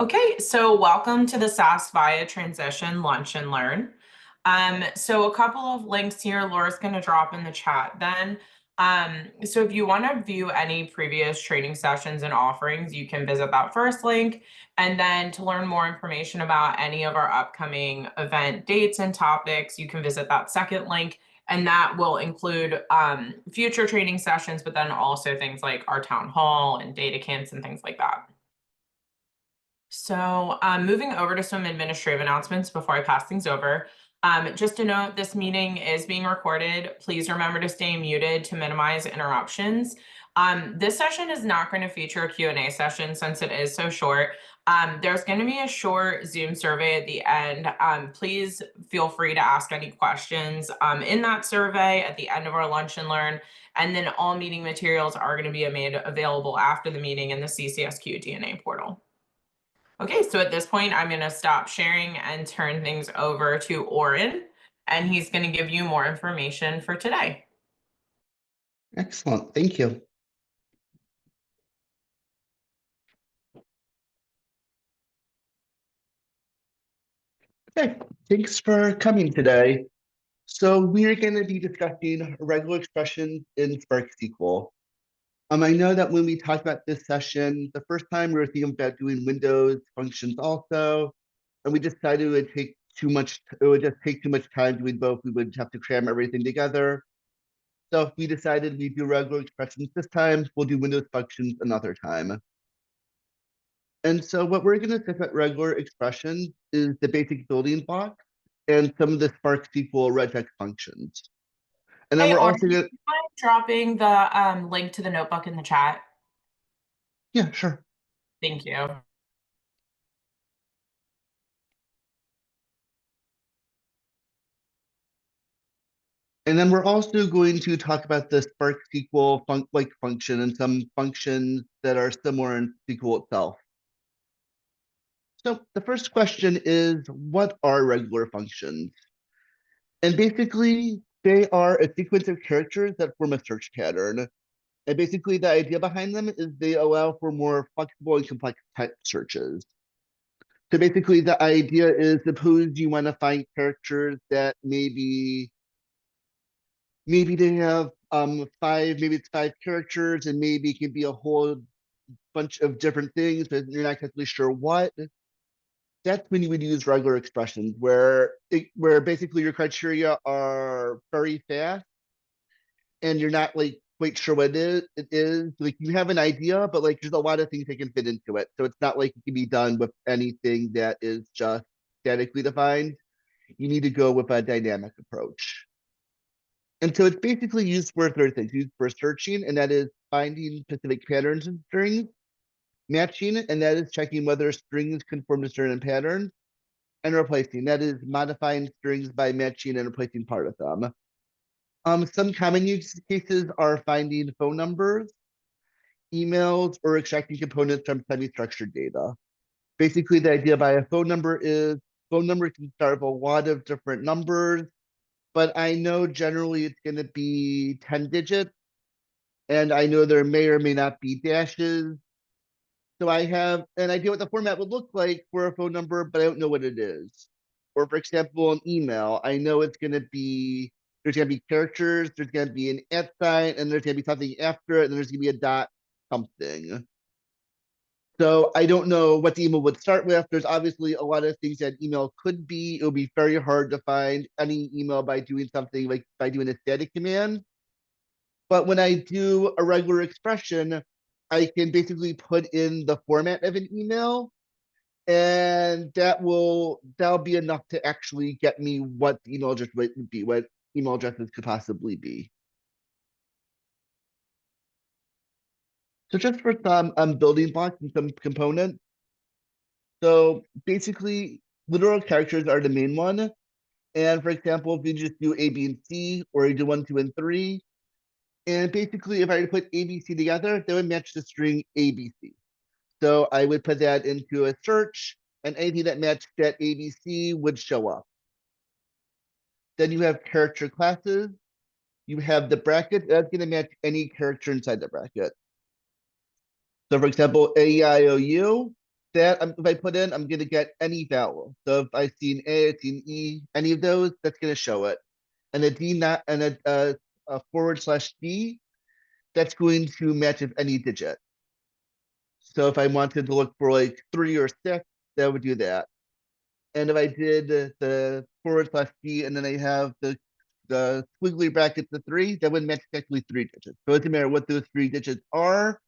Okay, so welcome to the SAS Viya Transition Lunch and Learn. So a couple of links here, Laura's going to drop in the chat then. So if you want to view any previous training sessions and offerings, you can visit that first link. And then to learn more information about any of our upcoming event dates and topics, you can visit that second link. And that will include future training sessions, but then also things like our town hall and data camps and things like that. So moving over to some administrative announcements before I pass things over. Just to note, this meeting is being recorded. Please remember to stay muted to minimize interruptions. This session is not going to feature a Q&A session since it is so short. There's going to be a short Zoom survey at the end. Please feel free to ask any questions in that survey at the end of our lunch and learn. And then all meeting materials are going to be made available after the meeting in the CCSQ DNA portal. Okay, so at this point, I'm going to stop sharing and turn things over to Oren, and he's going to give you more information for today. Excellent, thank you. Okay, thanks for coming today. So we're going to be discussing regular expressions in Spark SQL. I know that when we talked about this session, the first time we were thinking about doing Windows functions also, and we decided it would take too much, it would just take too much time doing both. We would have to cram everything together. So we decided we'd do regular expressions this time, we'll do Windows functions another time. And so what we're going to look at regular expressions is the basic building blocks and some of the Spark SQL regex functions. And then Hey, we're Oren, also do you going to, mind dropping the link to the notebook in the chat? yeah, sure. Thank you. And then we're also going to talk about the Spark SQL function and some functions that are similar in SQL itself. So the first question is, what are regular functions? And basically, they are a sequence of characters that form a search pattern. And basically, the idea behind them is they allow for more flexible and complex type searches. So basically, the idea is, suppose you want to find characters that maybe they have maybe it's 5 characters, and maybe it can be a whole bunch of different things, but you're not exactly sure what. That's when you would use regular expressions, where basically your criteria are very fast, and you're not like quite sure what it is. Like, you have an idea, but like there's a lot of things that can fit into it. So it's not like it can be done with anything that is just statically defined. You need to go with a dynamic approach. And so it's basically used for 3 things: used for searching, and that is finding specific patterns in strings; matching, and that is checking whether strings conform to certain patterns; and replacing, that is modifying strings by matching and replacing part of them. Some common use cases are finding phone numbers, emails, or extracting components from semi-structured data. Basically, the idea by a phone number is phone number can start with a lot of different numbers, but I know generally it's going to be 10 digits, and I know there may or may not be dashes. So I have an idea what the format would look like for a phone number, but I don't know what it is. Or for example, an email, I know it's going to be, there's going to be characters, there's going to be an @ sign, and there's going to be something after it, and there's going to be a dot something. So I don't know what the email would start with. There's obviously a lot of things that email could be. It would be very hard to find any email by doing something like by doing a static command. But when I do a regular expression, I can basically put in the format of an email, and that'll be enough to actually get me what the email address would be, what email addresses could possibly be. So just for some building blocks and some components. So basically, literal characters are the main one. And for example, if you just do A, B, and C, or you do 1, 2, and 3, and basically if I were to put A, B, C together, they would match the string A, B, C. So I would put that into a search, and anything that matched that A, B, C would show up. Then you have character classes. You have the bracket, that's going to match any character inside the bracket. So for example, A, E, I, O, U, that if I put in, I'm gonna get any vowel. So if I've seen A, I've seen E, any of those, that's gonna show it. And a D not and a /D, that's going to match with any digit. So if I wanted to look for like 3 or 6, that would do that. And if I did the /D and then I have the squiggly brackets, the 3, that would match exactly 3 digits. So it doesn't matter what those 3 digits are,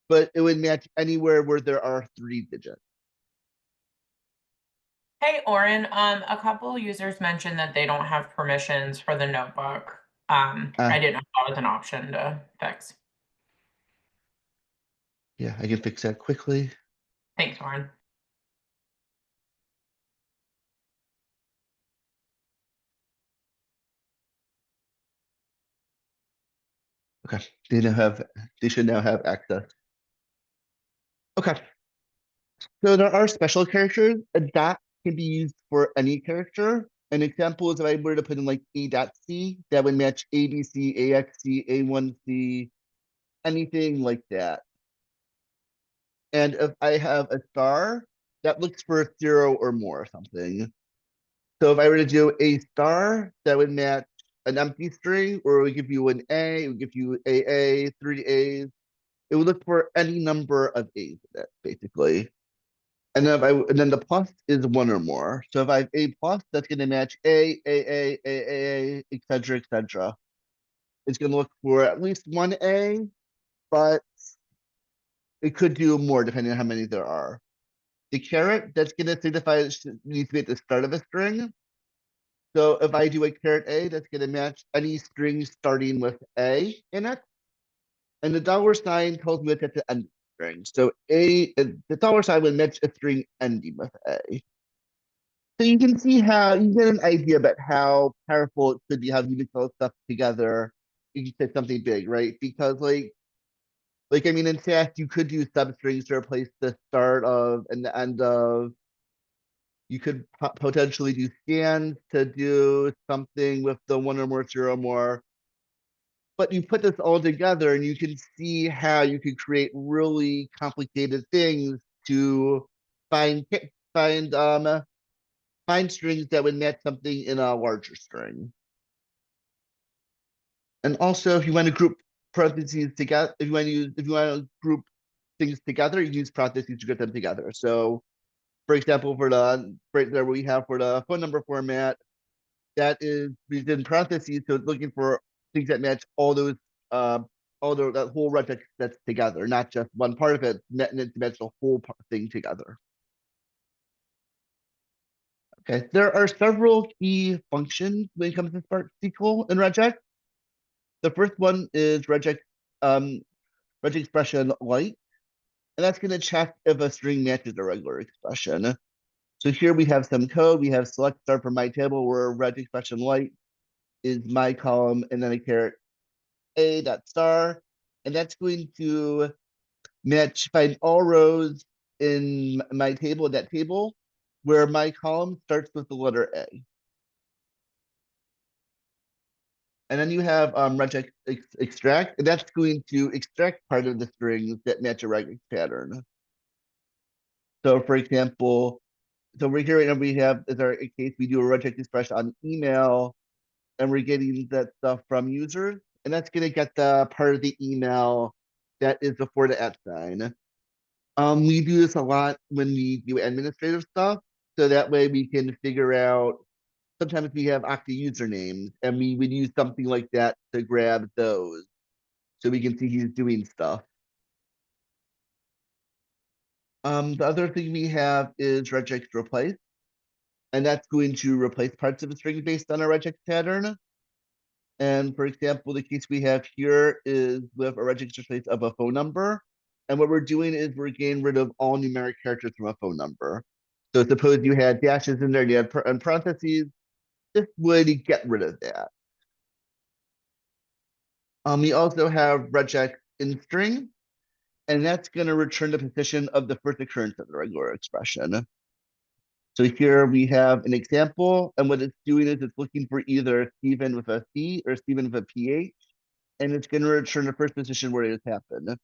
but it would match anywhere where there are 3 digits. Hey, Oren, a couple users mentioned that they don't have permissions for the notebook. I didn't know if that was an option to fix. Yeah, I can fix that quickly. Thanks, Oren. Okay, they should now have access. Okay, so there are special characters. A dot can be used for any character. An example is if I were to put in like A.C, that would match ABC, AXC, A1C, anything like that. And if I have a star, that looks for a 0 or more or something. So if I were to do a star, that would match an empty string, or it would give you an A, it would give you AA, 3 A's. It would look for any number of A's in it, basically. And then the plus is 1 or more. So if I have A plus, that's going to match A, etc., etc. It's going to look for at least one A, but it could do more depending on how many there are. The caret, that's going to signify it needs to be at the start of a string. So if I do a caret A, that's going to match any string starting with A in it. And the $sign tells me it's at the end of the string. So the $sign would match a string ending with A. So you can see how you get an idea about how powerful it could be, how you can throw stuff together. You can say something big, right? Because like I mean, in fact, you could use substrings to replace the start of and the end of. You could potentially do scans to do something with the 1 or more, 0 or more. But you put this all together and you can see how you could create really complicated things to find find find strings that would match something in a larger string. And also, if you want to group parentheses together, if you want to group things together, you use parentheses to group them together. So, for example, for the right there we have for the phone number format, that is within parentheses, so it's looking for things that match uh, that whole regex that's together, not just one part of it, meant to match the whole thing together. Okay, there are several key functions when it comes to Spark SQL and regex. The first one is regex expression light, and that's going to check if a string matches a regular expression. So here we have some code. We have select star from my table where regex expression light is my column, and then a caret A dot star, and that's going to find all rows in my table, that table, where my column starts with the letter A. And then you have regex extract, and that's going to extract part of the strings that match a regex pattern. So for example, so we're here right now, we have, as our case, we do a regex expression on email, and we're getting that stuff from users, and that's going to get the part of the email that is before the @ sign. We do this a lot when we do administrative stuff, so that way we can figure out. Sometimes we have Okta usernames, and we would use something like that to grab those, so we can see he's doing stuff. The other thing we have is regex replace, and that's going to replace parts of a string based on a regex pattern. And for example, the case we have here is with a regex replace of a phone number. And what we're doing is we're getting rid of all numeric characters from a phone number. So suppose you had dashes in there, you had parentheses, this would get rid of that. We also have regex in string, and that's going to return the position of the first occurrence of the regular expression. So here we have an example, and what it's doing is it's looking for either Stephen with a C or Stephen with a PH, and it's going to return the first position where it has happened.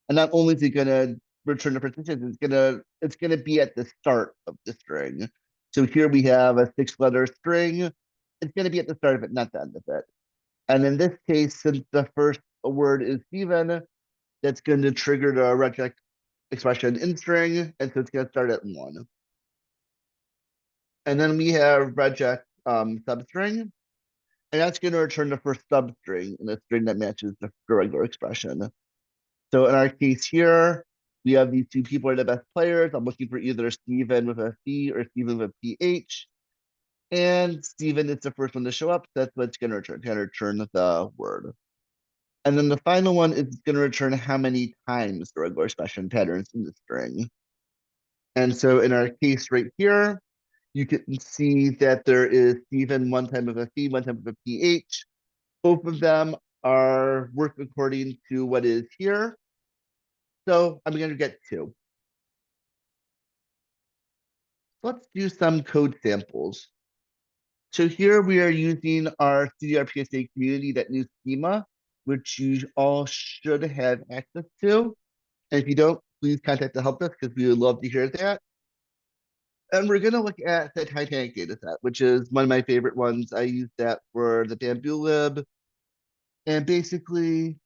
And not only is it going to return the persistence, it's gonna be at the start of the string. So here we have a 6-letter string. It's gonna be at the start of it, not the end of it. And in this case, since the first word is Steven, that's going to trigger the regex expression in string, and so it's going to start at 1. And then we have regex substring, and that's going to return the first substring in a string that matches the regular expression. So in our case here, we have these two people are the best players. I'm looking for either Steven with a C or Steven with a PH. And Steven is the first one to show up. That's what it's going to return. It's going to return the word. And then the final one is going to return how many times the regular expression patterns in the string. And so in our case right here, you can see that there is Steven one time with a C, one time with a PH. Both of them are work according to what is here. So I'm going to get 2. Let's do some code samples. So here we are using our CDRPSA community, that new schema, which you all should have access to. And if you don't, please contact the help desk because we would love to hear that. And we're going to look at the Titanic dataset, which is one of my favorite ones. I use that for the Bamboo lib. And basically,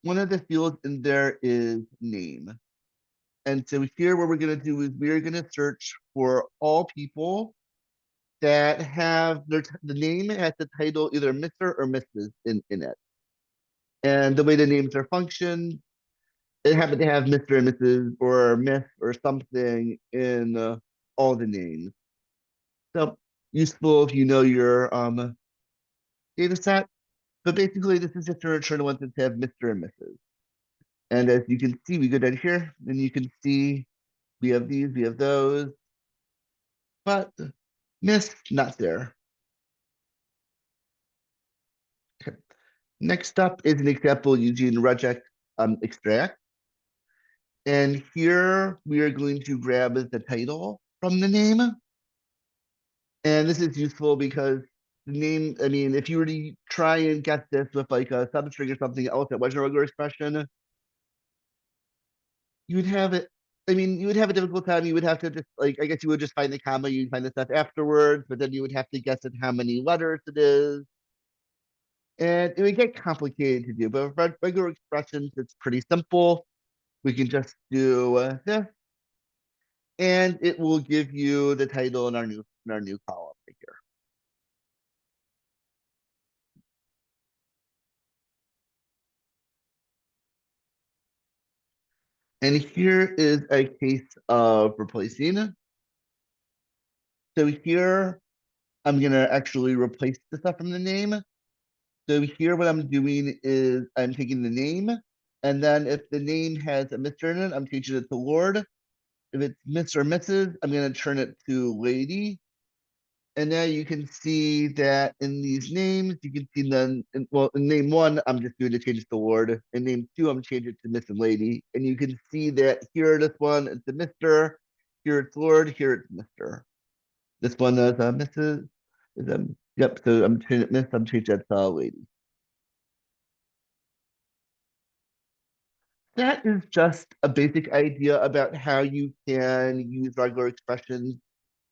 one of the fields in there is name. And so here what we're going to do is we're going to search for all people that have the name has the title either Mr. or Mrs. in it. And the way the names are functioned, it happened to have Mr. and Mrs. or Miss or something in all the names. So useful if you know your data set. But basically, this is just to return the ones that have Mr. and Mrs. And as you can see, we go down here, and you can see we have these, we have those, but Miss not there. Okay. Next up is an example using regex extract. And here we are going to grab the title from the name. And this is useful because the name, I mean, if you were to try and get this with like a substring or something else that wasn't a regular expression, you would have it. I mean, you would have a difficult time. You would have to just like, I guess you would just find the comma, you'd find the stuff afterwards, but then you would have to guess at how many letters it is. And it would get complicated to do, but with regular expressions, it's pretty simple. We can just do this, and it will give you the title in our new column right here. And here is a case of replacing. So here, I'm gonna actually replace the stuff from the name. So here what I'm doing is I'm taking the name, and then if the name has a Mr. in it, I'm changing it to Lord. If it's Miss or Mrs., I'm gonna turn it to Lady. And now you can see that in these names, you can see then, well, in name 1, I'm just doing to change it to Lord. In name 2, I'm changing it to Miss and Lady. And you can see that here, this one, it's a Mr. Here it's Lord. Here it's Mr. This one is Mrs. Is yep. So I'm changing it Miss. I'm changing that to Lady. That is just a basic idea about how you can use regular expressions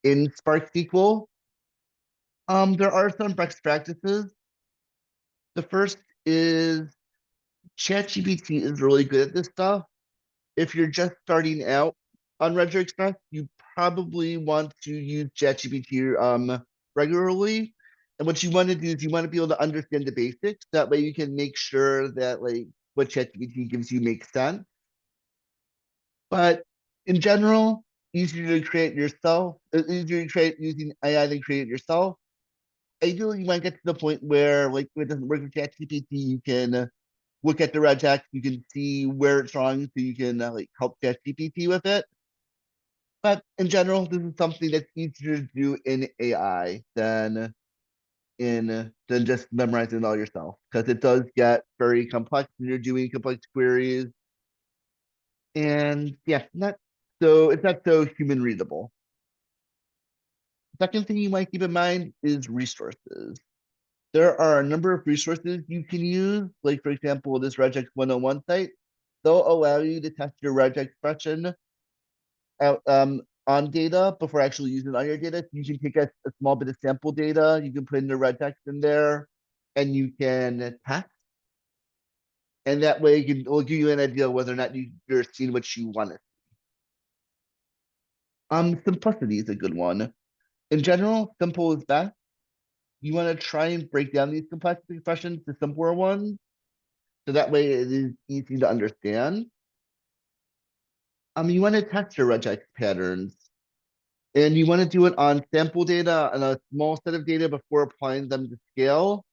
in Spark SQL. There are some best practices. The first is ChatGPT is really good at this stuff. If you're just starting out on Regex Express, you probably want to use ChatGPT regularly. And what you want to do is you want to be able to understand the basics. That way you can make sure that like what ChatGPT gives you makes sense. But in general, easier to create yourself, easier to create using AI than create it yourself. Ideally, you might get to the point where like it doesn't work with ChatGPT, you can look at the regex, you can see where it's wrong, so you can like help ChatGPT with it. But in general, this is something that's easier to do in AI than just memorizing it all yourself, because it does get very complex when you're doing complex queries. And yeah, it's not so human readable. Second thing you might keep in mind is resources. There are a number of resources you can use, like for example, this regex 101 site. they'll allow you to test your regex expression out on data before actually using it on your data. You can take a small bit of sample data, you can put in the regex in there, and you can test. And that way it'll give you an idea of whether or not you're seeing what you want. Simplicity is a good one. In general, simple is best. You want to try and break down these complex expressions to simpler ones, so that way it is easy to understand. You want to test your regex patterns, and you want to do it on sample data and a small set of data before applying them to scale.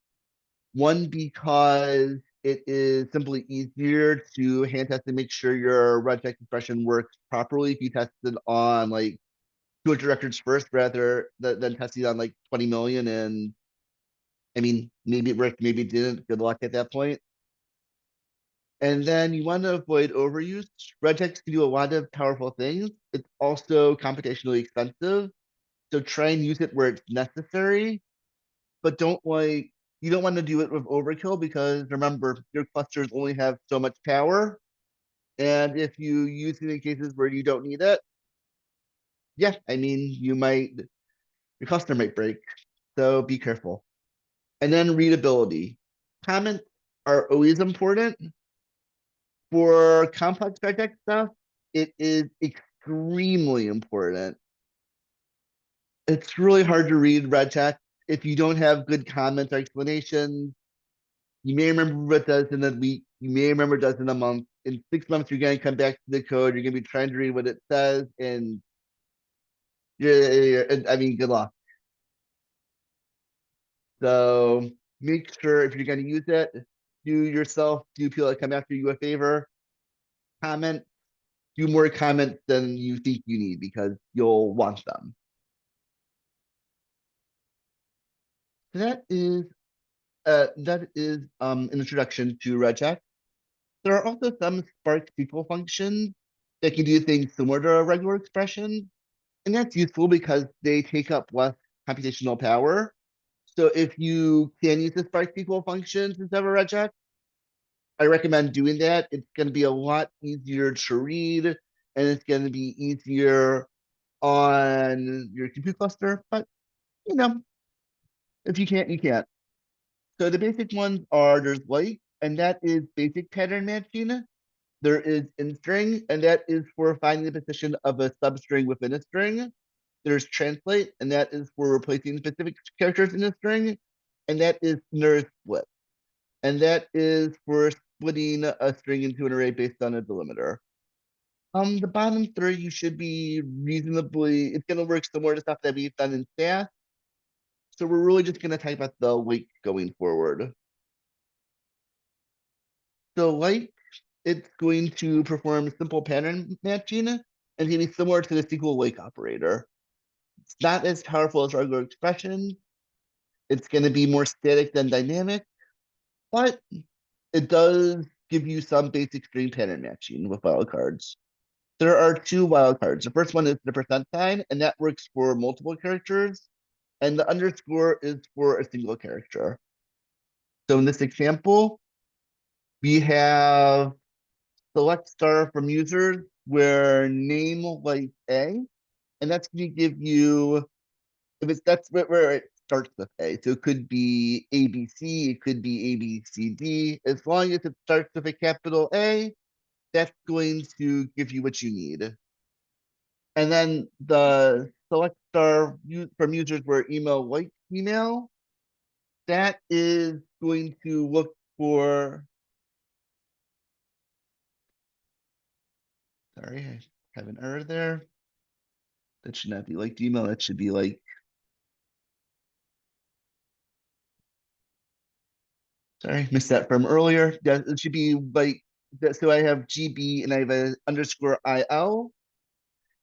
One, because it is simply easier to hand test and make sure your regex expression works properly if you test it on like 200 records first rather than testing on like 20 million. And I mean, maybe it worked, maybe it didn't. Good luck at that point. And then you want to avoid overuse. Regex can do a lot of powerful things. It's also computationally expensive. So try and use it where it's necessary, but you don't want to do it with overkill, because remember, your clusters only have so much power. And if you use it in cases where you don't need it, yeah, I mean, your cluster might break. So be careful. And then readability. Comments are always important. For complex regex stuff, it is extremely important. It's really hard to read regex if you don't have good comments or explanations. You may remember what it does in a week. You may remember it does in a month. In 6 months, you're going to come back to the code. You're going to be trying to read what it says, and I mean, good luck. So make sure if you're going to use it, do people that come after you a favor, comment, do more comments than you think you need, because you'll want them. So that is an introduction to regex. There are also some Spark SQL functions that can do things similar to a regular expression, and that's useful because they take up less computational power. So if you can use the Spark SQL functions instead of a regex, I recommend doing that. It's going to be a lot easier to read, and it's going to be easier on your compute cluster. But you know, if you can't, you can't. So the basic ones are, there's like, and that is basic pattern matching. There is in-string, and that is for finding the position of a substring within a string. There's translate, and that is for replacing specific characters in a string. And that is nr split. And that is for splitting a string into an array based on a delimiter. The bottom three, you should be reasonably, it's going to work similar to stuff that we've done in SAS. So we're really just going to type out the like going forward. So like, it's going to perform simple pattern matching and it's going to be similar to the SQL like operator. It's not as powerful as regular expression. It's going to be more static than dynamic, but it does give you some basic string pattern matching with wildcards. There are two wildcards. The first one is the percent sign, and that works for multiple characters. And the underscore is for a single character. So in this example, we have select star from users where name like A, and that's going to give you, if it's that's where it starts with A. So it could be ABC, it could be ABCD. As long as it starts with a capital A, that's going to give you what you need. And then the select star from users where email like email, that is going to look for, sorry, I have an error there. That should not be like email, that should be like, sorry, missed that from earlier. Yeah, it should be like that. So I have GB and I have a underscore IL,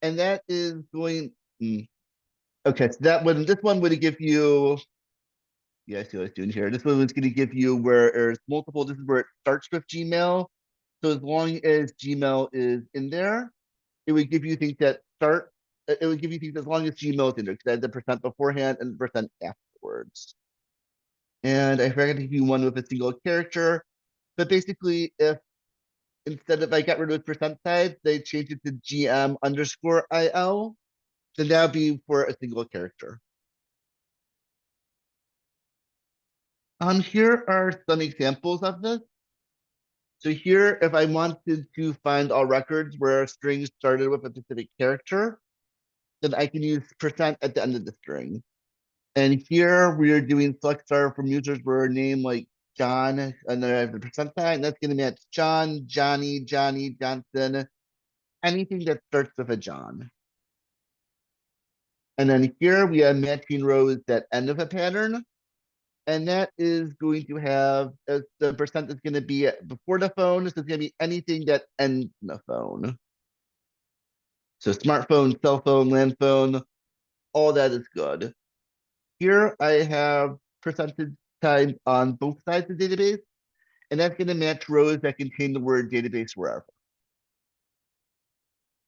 and that is going, okay, so this one would give you, yeah, I see what I was doing here. This one was going to give you where there's multiple, this is where it starts with Gmail. So as long as Gmail is in there, it would give you things that start, it would give you things as long as Gmail is in there, because I had the percent beforehand and the percent afterwards. And I forgot to give you one with a single character. But basically, if instead of I got rid of percent sign, they changed it to GM_IL. Then that'll be for a single character. Here are some examples of this. So here, if I wanted to find all records where a string started with a specific character, then I can use percent at the end of the string. And here we are doing select star from users where a name like John, and then I have the percent sign, that's going to match John, Johnny, Johnny, Johnson, anything that starts with a John. And then here we have matching rows that end of a pattern. And that is going to have the percent is going to be before the phone. So it's going to be anything that ends in the phone. So smartphone, cell phone, land phone, all that is good. Here I have percentage times on both sides of the database, and that's going to match rows that contain the word database wherever.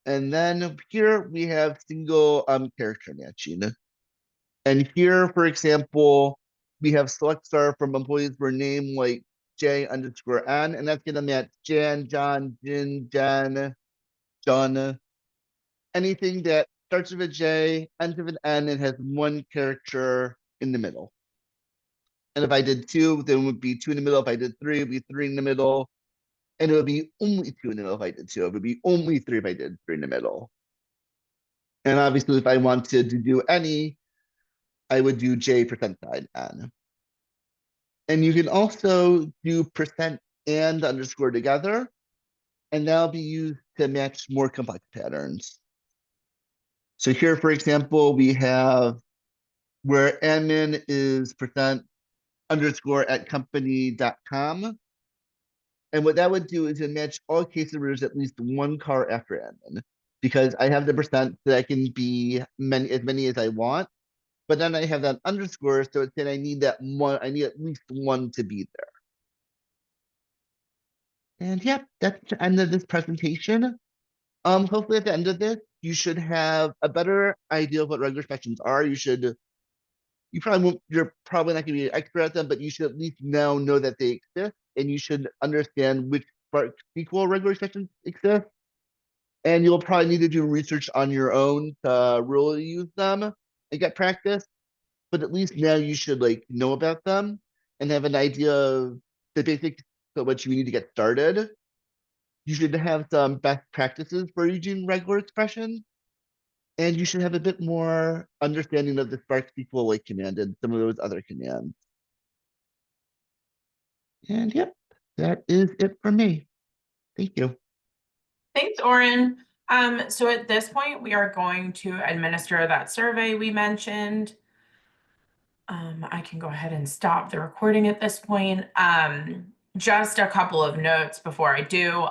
And then here we have single character matching. And here, for example, we have select star from employees where name like J_N, and that's going to match Jan, John, Jin, Jan, John. Anything that starts with a J, ends with an N, and has one character in the middle. And if I did 2, then it would be 2 in the middle. If I did 3, it would be 3 in the middle. And it would be only 2 in the middle if I did 2. It would be only 3 if I did 3 in the middle. And obviously, if I wanted to do any, I would do J% N. And you can also do percent and underscore together, and that'll be used to match more complex patterns. So here, for example, we have where admin is percent underscore at company.com. And what that would do is it match all cases where there's at least one car after admin, because I have the percent that I can be as many as I want. But then I have that underscore, so it's saying I need that one, I need at least one to be there. And yep, that's the end of this presentation. Hopefully at the end of this, you should have a better idea of what regular expressions are. You're probably not gonna be an expert at them, but you should at least now know that they exist, and you should understand which Spark SQL regular expressions exist. And you'll probably need to do research on your own to really use them and get practice. But at least now you should know about them and have an idea of the basics of what you need to get started. You should have some best practices for using regular expressions, and you should have a bit more understanding of the Spark SQL command and some of those other commands. And yep, that is it for me. Thank you. Thanks, Oren. So at this point, we are going to administer that survey we mentioned. I can go ahead and stop the recording at this point. Just a couple of notes before I do.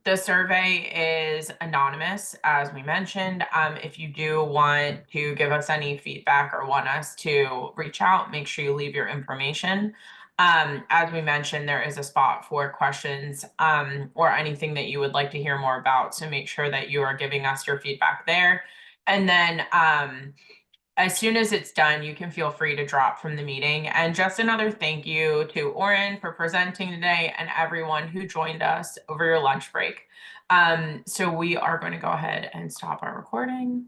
The survey is anonymous, as we mentioned. If you do want to give us any feedback or want us to reach out, make sure you leave your information. As we mentioned, there is a spot for questions or anything that you would like to hear more about. So make sure that you are giving us your feedback there. And then as soon as it's done, you can feel free to drop from the meeting. And just another thank you to Oren for presenting today and everyone who joined us over your lunch break. So we are going to go ahead and stop our recording.